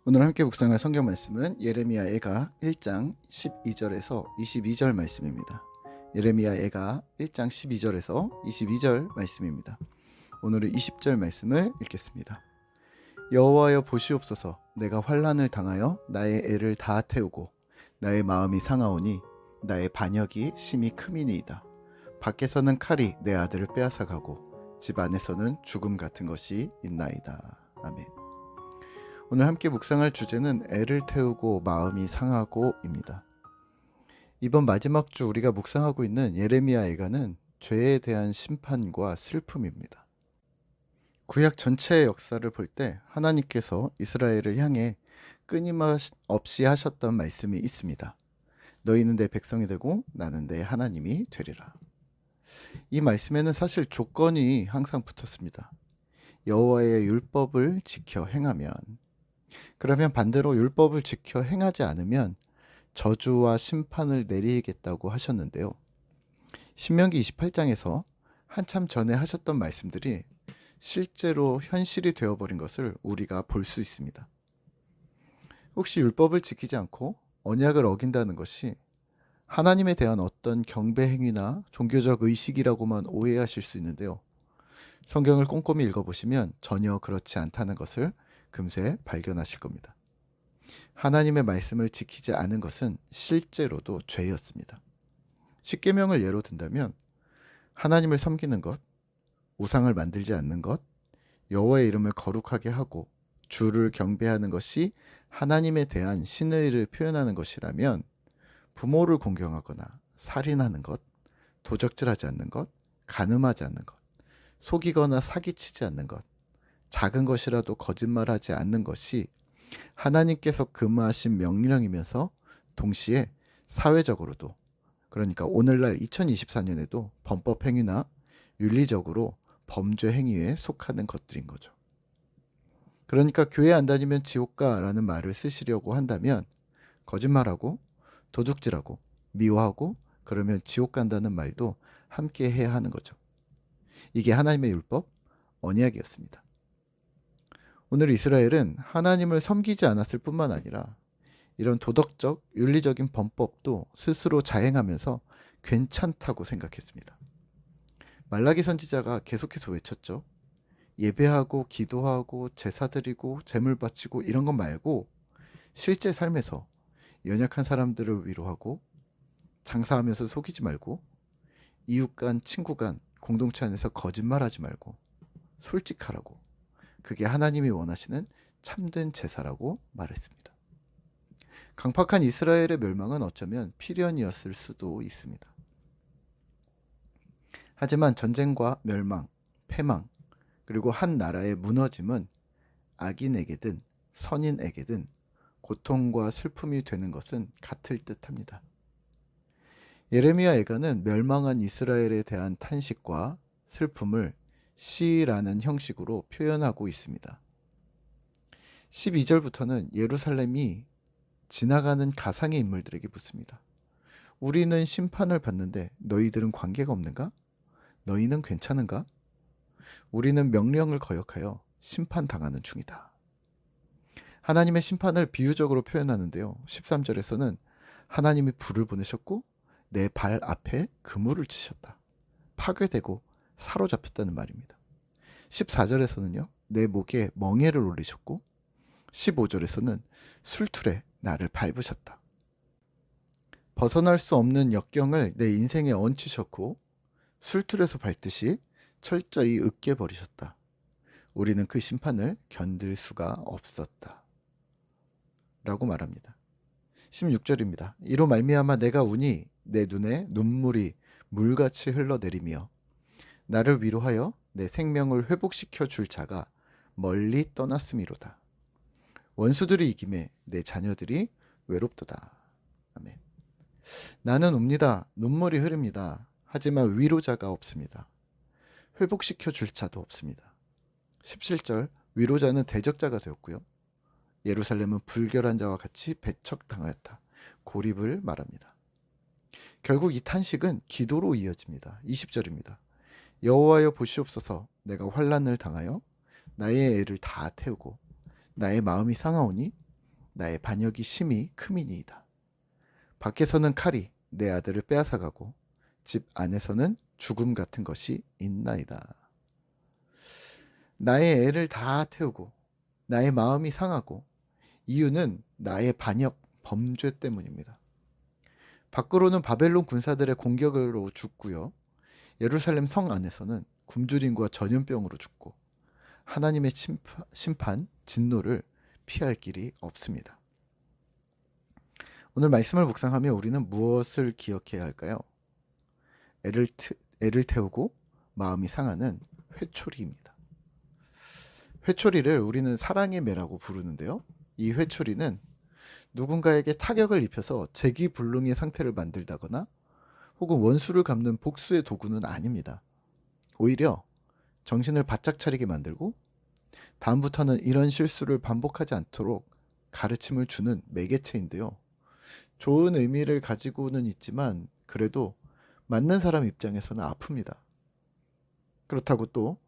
오늘 함께 묵상할 성경 말씀은 예레미야 애가 1장 12절에서 22절 말씀입니다. 예레미야 애가 1장 12절에서 22절 말씀입니다. 오늘은 20절 말씀을 읽겠습니다. 여호와여 보시옵소서, 내가 환난을 당하여 나의 애를 다 태우고 나의 마음이 상하오니 나의 반역이 심히 크미니이다. 밖에서는 칼이 내 아들을 빼앗아가고 집 안에서는 죽음 같은 것이 있나이다. 아멘. 오늘 함께 묵상할 주제는 애를 태우고 마음이 상하고입니다. 이번 마지막 주 우리가 묵상하고 있는 예레미야 애가는 죄에 대한 심판과 슬픔입니다. 구약 전체의 역사를 볼 때 하나님께서 이스라엘을 향해 끊임없이 하셨던 말씀이 있습니다. 너희는 내 백성이 되고 나는 내 하나님이 되리라. 이 말씀에는 사실 조건이 항상 붙었습니다. 여호와의 율법을 지켜 행하면, 그러면 반대로 율법을 지켜 행하지 않으면 저주와 심판을 내리겠다고 하셨는데요. 신명기 28장에서 한참 전에 하셨던 말씀들이 실제로 현실이 되어버린 것을 우리가 볼 수 있습니다. 혹시 율법을 지키지 않고 언약을 어긴다는 것이 하나님에 대한 어떤 경배 행위나 종교적 의식이라고만 오해하실 수 있는데요. 성경을 꼼꼼히 읽어보시면 전혀 그렇지 않다는 것을 금세 발견하실 겁니다. 하나님의 말씀을 지키지 않은 것은 실제로도 죄였습니다. 십계명을 예로 든다면 하나님을 섬기는 것, 우상을 만들지 않는 것, 여호와의 이름을 거룩하게 하고 주를 경배하는 것이 하나님에 대한 신의를 표현하는 것이라면, 부모를 공경하거나 살인하는 것, 도적질하지 않는 것, 간음하지 않는 것, 속이거나 사기치지 않는 것, 작은 것이라도 거짓말하지 않는 것이 하나님께서 금하신 명령이면서 동시에 사회적으로도, 그러니까 오늘날 2024년에도 범법 행위나 윤리적으로 범죄 행위에 속하는 것들인 거죠. 그러니까 교회 안 다니면 지옥 가라는 말을 쓰시려고 한다면 거짓말하고 도둑질하고 미워하고 그러면 지옥 간다는 말도 함께 해야 하는 거죠. 이게 하나님의 율법, 언약이었습니다. 오늘 이스라엘은 하나님을 섬기지 않았을 뿐만 아니라 이런 도덕적, 윤리적인 범법도 스스로 자행하면서 괜찮다고 생각했습니다. 말라기 선지자가 계속해서 외쳤죠. 예배하고 기도하고 제사 드리고 제물 바치고 이런 것 말고 실제 삶에서 연약한 사람들을 위로하고 장사하면서 속이지 말고 이웃 간, 친구 간, 공동체 안에서 거짓말하지 말고 솔직하라고, 그게 하나님이 원하시는 참된 제사라고 말했습니다. 강팍한 이스라엘의 멸망은 어쩌면 필연이었을 수도 있습니다. 하지만 전쟁과 멸망, 패망, 그리고 한 나라의 무너짐은 악인에게든 선인에게든 고통과 슬픔이 되는 것은 같을 듯합니다. 예레미야 애가는 멸망한 이스라엘에 대한 탄식과 슬픔을 시라는 형식으로 표현하고 있습니다. 12절부터는 예루살렘이 지나가는 가상의 인물들에게 묻습니다. 우리는 심판을 받는데 너희들은 관계가 없는가? 너희는 괜찮은가? 우리는 명령을 거역하여 심판당하는 중이다. 하나님의 심판을 비유적으로 표현하는데요. 13절에서는 하나님이 불을 보내셨고 내 발 앞에 그물을 치셨다. 파괴되고 사로잡혔다는 말입니다. 14절에서는요. 내 목에 멍에를 올리셨고 15절에서는 술틀에 나를 밟으셨다. 벗어날 수 없는 역경을 내 인생에 얹히셨고 술틀에서 밟듯이 철저히 으깨버리셨다. 우리는 그 심판을 견딜 수가 없었다. 라고 말합니다. 16절입니다. 이로 말미암아 내가 우니 내 눈에 눈물이 물같이 흘러내리며 나를 위로하여 내 생명을 회복시켜 줄 자가 멀리 떠났음이로다. 원수들이 이김에 내 자녀들이 외롭도다. 아멘. 나는 웁니다. 눈물이 흐릅니다. 하지만 위로자가 없습니다. 회복시켜 줄 자도 없습니다. 17절, 위로자는 대적자가 되었고요. 예루살렘은 불결한 자와 같이 배척당하였다. 고립을 말합니다. 결국 이 탄식은 기도로 이어집니다. 20절입니다. 여호와여 보시옵소서, 내가 환난을 당하여 나의 애를 다 태우고 나의 마음이 상하오니 나의 반역이 심히 크미니이다. 밖에서는 칼이 내 아들을 빼앗아가고 집 안에서는 죽음 같은 것이 있나이다. 나의 애를 다 태우고 나의 마음이 상하고 이유는 나의 반역, 범죄 때문입니다. 밖으로는 바벨론 군사들의 공격으로 죽고요. 예루살렘 성 안에서는 굶주림과 전염병으로 죽고 하나님의 심판, 진노를 피할 길이 없습니다. 오늘 말씀을 묵상하며 우리는 무엇을 기억해야 할까요? 애를 태우고 마음이 상하는 회초리입니다. 회초리를 우리는 사랑의 매라고 부르는데요. 이 회초리는 누군가에게 타격을 입혀서 재기불능의 상태를 만들다거나 혹은 원수를 갚는 복수의 도구는 아닙니다. 오히려 정신을 바짝 차리게 만들고 다음부터는 이런 실수를 반복하지 않도록 가르침을 주는 매개체인데요. 좋은 의미를 가지고는 있지만 그래도 맞는 사람 입장에서는 아픕니다. 그렇다고 또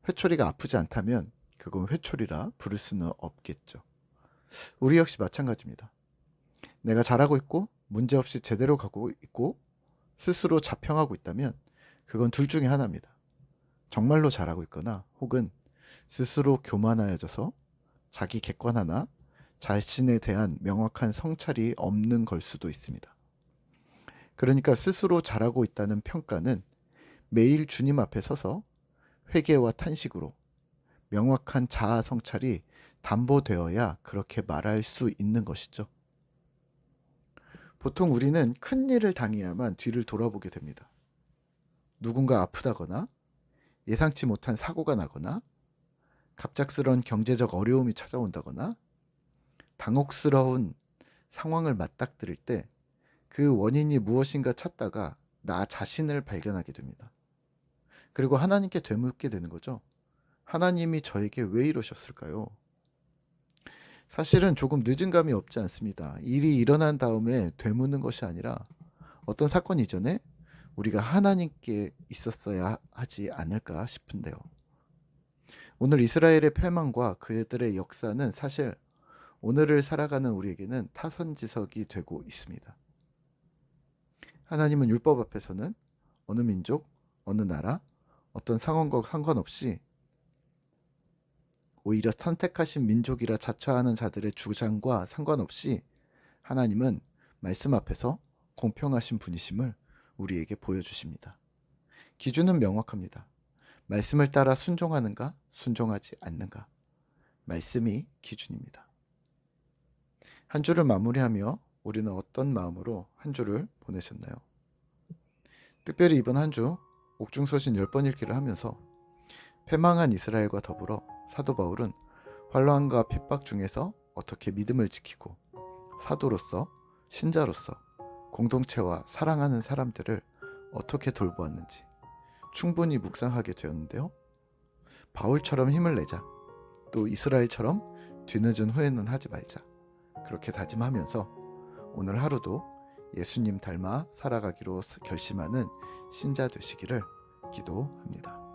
회초리가 아프지 않다면 그건 회초리라 부를 수는 없겠죠. 우리 역시 마찬가지입니다. 내가 잘하고 있고 문제없이 제대로 가고 있고 스스로 자평하고 있다면 그건 둘 중에 하나입니다. 정말로 잘하고 있거나 혹은 스스로 교만하여져서 자기 객관화나 자신에 대한 명확한 성찰이 없는 걸 수도 있습니다. 그러니까 스스로 잘하고 있다는 평가는 매일 주님 앞에 서서 회개와 탄식으로 명확한 자아 성찰이 담보되어야 그렇게 말할 수 있는 것이죠. 보통 우리는 큰 일을 당해야만 뒤를 돌아보게 됩니다. 누군가 아프다거나 예상치 못한 사고가 나거나 갑작스런 경제적 어려움이 찾아온다거나 당혹스러운 상황을 맞닥뜨릴 때 그 원인이 무엇인가 찾다가 나 자신을 발견하게 됩니다. 그리고 하나님께 되묻게 되는 거죠. 하나님이 저에게 왜 이러셨을까요? 사실은 조금 늦은 감이 없지 않습니다. 일이 일어난 다음에 되묻는 것이 아니라 어떤 사건 이전에 우리가 하나님께 있었어야 하지 않을까 싶은데요. 오늘 이스라엘의 패망과 그들의 역사는 사실 오늘을 살아가는 우리에게는 타선지석이 되고 있습니다. 하나님은 율법 앞에서는 어느 민족, 어느 나라, 어떤 상황과 상관없이 오히려 선택하신 민족이라 자처하는 자들의 주장과 상관없이 하나님은 말씀 앞에서 공평하신 분이심을 우리에게 보여주십니다. 기준은 명확합니다. 말씀을 따라 순종하는가, 순종하지 않는가. 말씀이 기준입니다. 한 주를 마무리하며 우리는 어떤 마음으로 한 주를 보내셨나요? 특별히 이번 한 주 옥중서신 10번 읽기를 하면서 패망한 이스라엘과 더불어 사도 바울은 환난과 핍박 중에서 어떻게 믿음을 지키고 사도로서, 신자로서 공동체와 사랑하는 사람들을 어떻게 돌보았는지 충분히 묵상하게 되었는데요. 바울처럼 힘을 내자, 또 이스라엘처럼 뒤늦은 후회는 하지 말자, 그렇게 다짐하면서 오늘 하루도 예수님 닮아 살아가기로 결심하는 신자 되시기를 기도합니다.